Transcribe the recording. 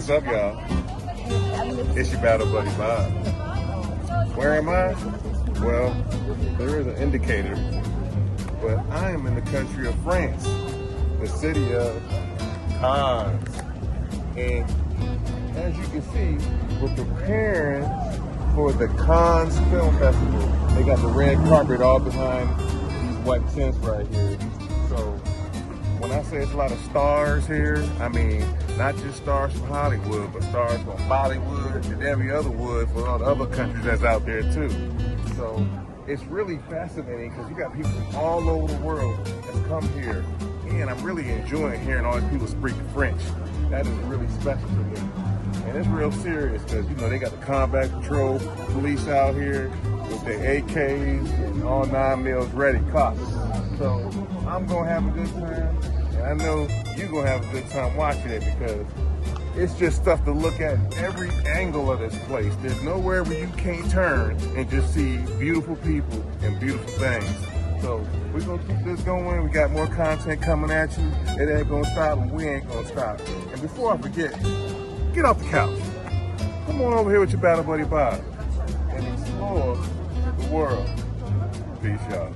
What's up, y'all? It's your Battle Buddy Bob. Where am I? Well, there is an indicator, but I am in the country of France, the city of Cannes. And as you can see, we're preparing for the Cannes Film Festival. They got the red carpet all behind these white tents right here. So when I say it's a lot of stars here, I mean not just stars from Hollywood, but stars from Bollywood and every other wood for all the other countries that's out there too. So it's really fascinating because you got people from all over the world that's come here, and I'm really enjoying hearing all these people speak French. That is really special to me. And it's real serious because, you know, they got the combat patrol police out here with their AKs and all 9mm ready cops. So I'm going to have a good time, and I know you're going to have a good time watching it because it's just stuff to look at every angle of this place. There's nowhere where you can't turn and just see beautiful people and beautiful things. So we're going to keep this going. We got more content coming at you. It ain't going to stop, and we ain't going to stop. And before I forget, get off the couch. Come on over here with your Battle Buddy Bob and explore the world. Peace, y'all.